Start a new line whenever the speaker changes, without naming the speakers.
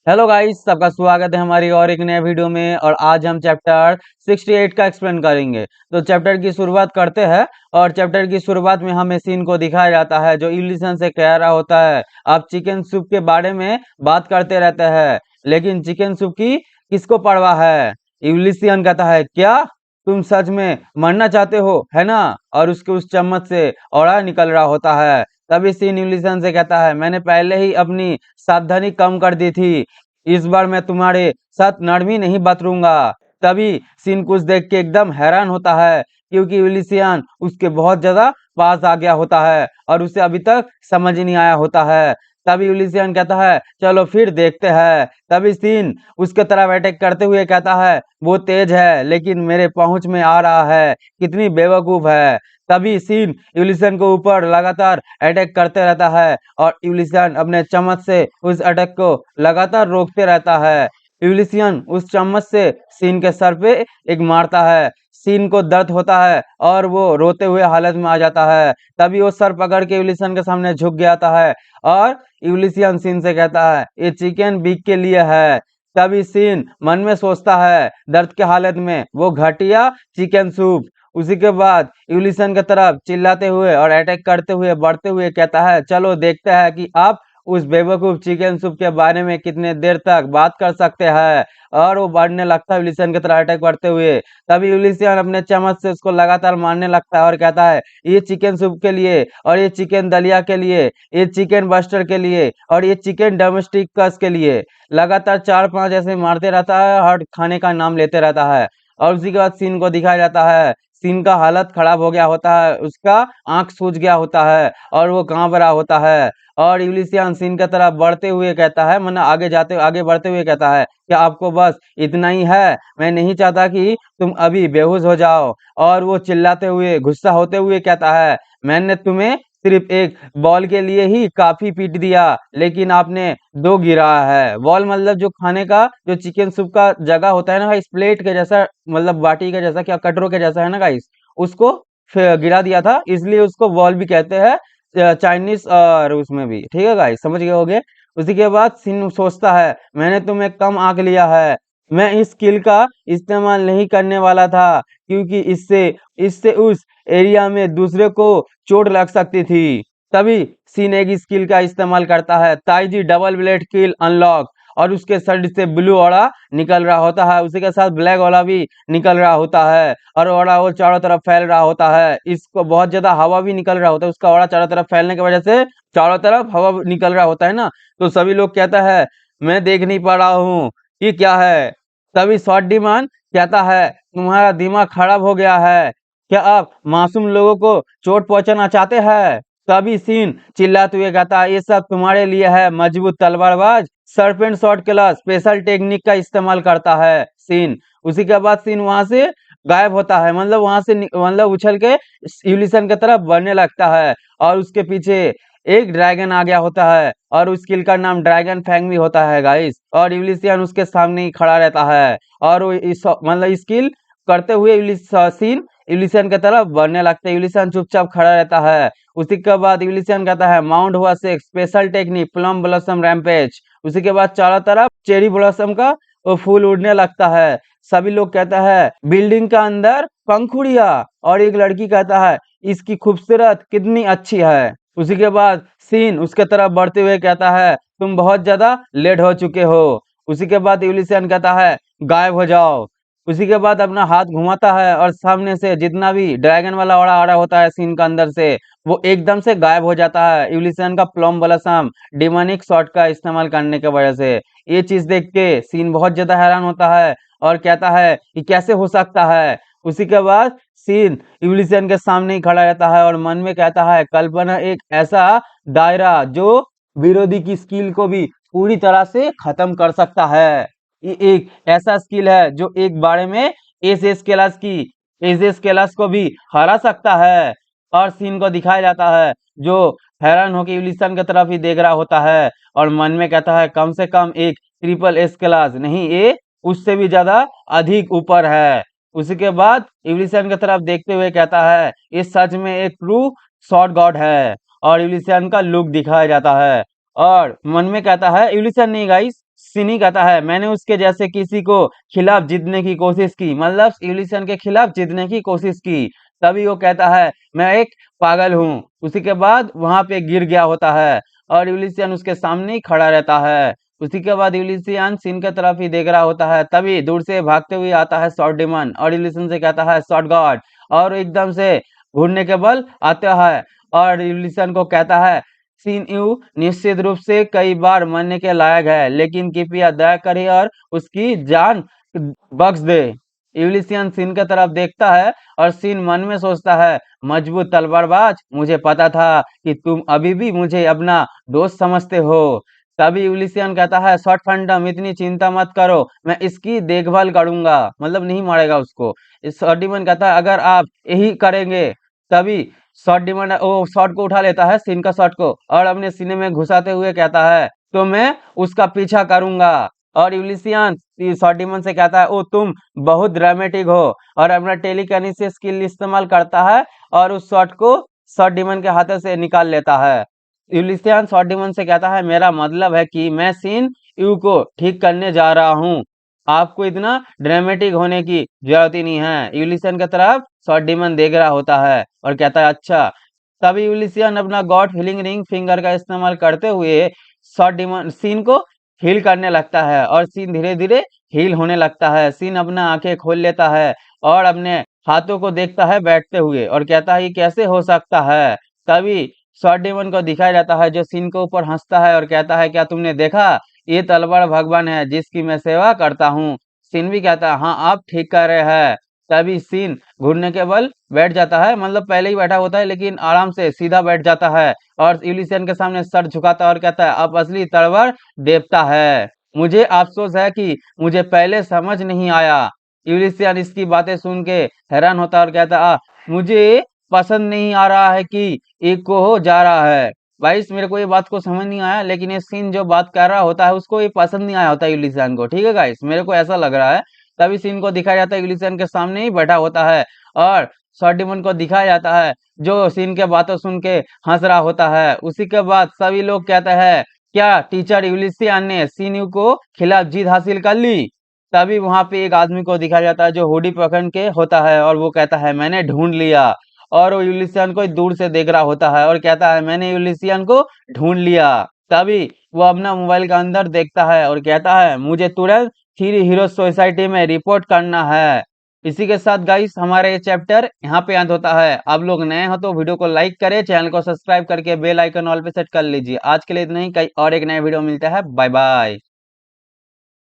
Hello guys, सबका स्वागत है हमारी और एक नए वीडियो में। और आज हम चैप्टर 68 का एक्सप्लेन करेंगे। तो चैप्टर की शुरुआत करते हैं। और चैप्टर की शुरुआत में हमें सीन को दिखाया जाता है जो यूलिसन से कह रहा होता है, आप चिकन सूप के बारे में बात करते रहते हैं, लेकिन चिकन सूप की किसको परवाह है। यूलिसियन कहता है, क्या तुम सच में मरना चाहते हो, है ना। और उसके उस चम्मच से औरा निकल रहा होता है। तभी सीन यूलिसन से कहता है, मैंने पहले ही अपनी सावधानी कम कर दी थी, इस बार मैं तुम्हारे साथ नरमी नहीं बरतूंगा। तभी सीन कुछ देख के एकदम हैरान होता है, क्योंकि यूलिसियन उसके बहुत ज्यादा पास आ गया होता है और उसे अभी तक समझ ही नहीं आया होता है। तभी यूलिसियन कहता है, चलो फिर देखते हैं। तभी सीन उसके तरफ अटैक करते हुए कहता है, वो तेज है लेकिन मेरे पहुंच में आ रहा है, कितनी बेवकूफ है। तभी सीन यूलिसियन के ऊपर लगातार अटैक करते रहता है और यूलिसियन अपने चम्मच से उस अटैक को लगातार रोकते रहता है। यूलिसियन उस चम्मच से सीन के सर पे एक मारता है। सीन को दर्द होता है और वो रोते हुए हालत में आ जाता है। तभी वो सर पकड़ के यूलिसियन के सामने झुक गया है और यूलिसियन सीन से कहता है, ये चिकन बिग के लिए है। तभी सीन मन में सोचता है दर्द के हालत में, वो घटिया चिकन सूप। उसी के बाद यूलिसन की तरफ चिल्लाते हुए और अटैक करते हुए बढ़ते हुए कहता है, चलो देखते हैं कि आप उस बेवकूफ चिकन सूप के बारे में कितने देर तक बात कर सकते हैं। और वो बढ़ने लगता है यूलिसन की तरफ अटैक करते हुए। तभी यूलिसन अपने चम्मच से उसको लगातार मारने लगता है और कहता है, ये चिकन सूप के लिए, और ये चिकन दलिया के लिए, ये चिकन बस्टर के लिए, और ये चिकन डोमेस्टिक कस के लिए। लगातार 4-5 ऐसे मारते रहता है, हर खाने का नाम लेते रहता है। और उसी के बाद सीन को दिखाया जाता है, सीन का हालत खराब हो गया होता है, उसका आंख सूज गया होता है और वो कांप रहा होता है। और यूलिसियन सीन की तरफ बढ़ते हुए कहता है, मतलब आगे बढ़ते हुए कहता है, क्या आपको बस इतना ही है, मैं नहीं चाहता कि तुम अभी बेहोश हो जाओ। और वो चिल्लाते हुए गुस्सा होते हुए कहता है, मैंने तुम्हें सिर्फ एक बॉल के लिए ही काफी पीट दिया, लेकिन आपने दो गिरा है। बॉल मतलब जो खाने का, जो चिकन सूप का जगह होता है ना भाई, प्लेट के जैसा, मतलब बाटी के जैसा, क्या कटोरो के जैसा है ना गाइस, उसको गिरा दिया था, इसलिए उसको बॉल भी कहते हैं चाइनीज और उसमें भी। ठीक है गाइस, समझ गए होगे। उसी के बाद सिन सोचता है, मैंने तुम्हें कम आंक लिया है, मैं इस स्किल का इस्तेमाल नहीं करने वाला था, क्योंकि इससे इससे उस एरिया में दूसरे को चोट लग सकती थी। तभी सीन एक स्किल का इस्तेमाल करता है, ताइजी डबल ब्लेड किल अनलॉक। और उसके शरीर से ब्लू ऑरा निकल रहा होता है, उसी के साथ ब्लैक ऑरा भी निकल रहा होता है। और ऑरा वो चारों तरफ फैल रहा होता है, इसको बहुत ज्यादा हवा भी निकल रहा होता है, उसका ऑरा चारों तरफ फैलने की वजह से चारों तरफ हवा निकल रहा होता है ना। तो सभी लोग कहता है, मैं देख नहीं पा रहा हूँ ये क्या है। तभी शॉर्ट डिमांड कहता है, तुम्हारा दिमाग खराब हो गया है, क्या आप मासूम लोगों को चोट पहुंचाना चाहते हैं। तभी सीन चिल्लाते हुए कहता है, ये सब तुम्हारे लिए है, मजबूत तलवारबाज। Serpent shot class special technique का इस्तेमाल करता है सीन। उसी के बाद सीन वहां से गायब होता है, मतलब वहां से मतलब उछल के यूलिसन की तरफ बढ़ने लगता है। और उसके पीछे एक ड्रैगन आ गया होता है और उस स्किल का नाम ड्रैगन फैंग भी होता है गाइस। और यूलिसियन उसके सामने ही खड़ा रहता है और वो इस मतलब स्किल करते हुए सीन यूलिसियन की तरफ बढ़ने लगता है। यूलिसियन चुपचाप खड़ा रहता है। उसी के बाद यूलिसियन कहता है, माउंट हुआ से special technique plum blossom rampage. उसी के बाद चारों तरफ चेरी ब्लॉसम का वो फूल उड़ने लगता है। सभी लोग कहता है, बिल्डिंग का अंदर पंखुड़िया। और एक लड़की कहता है, इसकी खूबसूरत कितनी अच्छी है। उसी के बाद सीन उसके तरफ बढ़ते हुए कहता है, तुम बहुत ज्यादा लेट हो चुके हो। उसी के बाद यूलिसियन कहता है, गायब हो जाओ। उसी के बाद अपना हाथ घुमाता है और सामने से जितना भी ड्रैगन वाला ऑरा आ रहा होता है सीन का अंदर से, वो एकदम से गायब हो जाता है यूलिसियन का प्लम ब्लॉसम डिमोनिक शॉट का इस्तेमाल करने की वजह से। ये चीज देख के सीन बहुत ज्यादा हैरान होता है और कहता है कि कैसे हो सकता है। उसी के बाद सीन यूलिसियन के सामने ही खड़ा रहता है और मन में कहता है, कल्पना एक ऐसा दायरा जो विरोधी की स्किल को भी पूरी तरह से खत्म कर सकता है। ये एक ऐसा स्किल है जो एक बारे में एस क्लास को भी हरा सकता है। और सीन को दिखाया जाता है जो हैरान होकर यूलिसन की तरफ ही देख रहा होता है और मन में कहता है, कम से कम एक ट्रिपल एस क्लास नहीं, ये उससे भी ज्यादा अधिक ऊपर है। उसी के बाद यूलिसियन की तरफ देखते हुए कहता है, इस सच में एक ट्रू शॉट गॉड है। और यूलिसियन का लुक दिखाया जाता है और मन में कहता है, यूलिसियन नहीं गाइस, सिनी कहता है मैंने उसके जैसे किसी को खिलाफ जीतने की कोशिश की, मतलब यूलिसन के खिलाफ जीतने की कोशिश की। तभी वो कहता है मैं एक पागल हूँ। उसी के बाद वहां पे गिर गया होता है और यूलिसियन उसके सामने ही खड़ा रहता है। उसी के बाद यूलिसियन सीन की तरफ ही देख रहा होता है, तभी दूर से भागते हुए आता है शॉर्ट डिमन और यूलिसन से कहता है शॉर्ट गॉड, और एकदम से घूरने के बल आता है और यूलिसन को कहता है सीन यू निश्चित रूप से कई बार मरने के लायक है, लेकिन कृपया दया करिए और उसकी जान बख्श दे। यूलिसियन सीन की तरफ देखता है और सीन मन में सोचता है मजबूत तलवारबाज, मुझे पता था कि तुम अभी भी मुझे अपना दोस्त समझते हो। तभी यूलिसियन कहता है शॉर्ट फंडम इतनी चिंता मत करो, मैं इसकी देखभाल करूंगा, मतलब नहीं मारेगा उसको। इस शॉर्ट डिमन कहता है अगर आप यही करेंगे। तभी शॉर्ट डिमन वो शॉर्ट को उठा लेता है सीन का शॉर्ट को और अपने सीने में घुसाते हुए कहता है तो मैं उसका पीछा करूंगा। और यूलिसियन शॉर्ट डिमन से कहता है ओ तुम बहुत ड्रामेटिक हो, और अपना टेलीकिनेसिस स्किल इस्तेमाल करता है और उस शॉट को शॉर्ट डिमन के हाथों से निकाल लेता है। यूलिसियन शॉर्ट डिमन से कहता है मेरा मतलब है कि मैं सीन यू को ठीक करने जा रहा हूँ, आपको इतना ड्रामेटिक होने की जरूरत ही नहीं है। यूलिसियन की तरफ शॉर्ट डिमन देख रहा होता है और कहता है अच्छा। तभी यूलिसियन अपना गॉड हीलिंग रिंग फिंगर का इस्तेमाल करते हुए शॉर्ट डिमन सीन को हील करने लगता है और सीन धीरे धीरे हील होने लगता है। सीन अपना आंखें खोल लेता है और अपने हाथों को देखता है बैठते हुए और कहता है ये कैसे हो सकता है। तभी शॉर्ट डिमन को दिखाई जाता है जो सीन के ऊपर हंसता है और कहता है क्या तुमने देखा, ये तलवार भगवान है जिसकी मैं सेवा करता हूँ। सीन भी कहता है हाँ आप ठीक कर रहे हैं। तभी सीन घुटने के बल बैठ जाता है, मतलब पहले ही बैठा होता है लेकिन आराम से सीधा बैठ जाता है और यूलिसियन के सामने सर झुकाता है और कहता है अब असली तलवार देवता है। मुझे अफसोस है कि मुझे पहले समझ नहीं आया। यूलिसियन इसकी बातें सुन के हैरान होता है और कहता है मुझे पसंद नहीं आ रहा है कि एक को हो जा रहा है। भाई मेरे को ये बात को समझ नहीं आया, लेकिन ये सीन जो बात कर रहा होता है उसको ये पसंद नहीं आया होता यूलिसियन को, ठीक है गाइस, मेरे को ऐसा लग रहा है। तभी सीन को दिखाया जाता है यूलिसियन के सामने ही बैठा होता है और शॉर्ट डिमन को दिखाया जाता है जो सीन के बातों सुन के हंस रहा होता है। उसी के बाद सभी लोग कहते हैं क्या टीचर यूलिसियन ने सीन को खिलाफ जीत हासिल कर ली। तभी वहां पे एक आदमी को दिखाया जाता है जो हुडी पकड़ के होता है और वो कहता है मैंने ढूंढ लिया। और वो यूलिसियन को दूर से देख रहा होता है और कहता है मैंने यूलिसियन को ढूंढ लिया। तभी वो अपना मोबाइल का अंदर देखता है और कहता है मुझे तुरंत थ्री हीरो सोसाइटी में रिपोर्ट करना है। इसी के साथ गाइस हमारा ये चैप्टर यहाँ पे अंत होता है। आप लोग नए हो तो वीडियो को लाइक करें, चैनल को सब्सक्राइब करके बेल आइकन ऑल पे सेट कर लीजिए। आज के लिए इतना ही, कई और एक नया वीडियो मिलता है। Bye bye.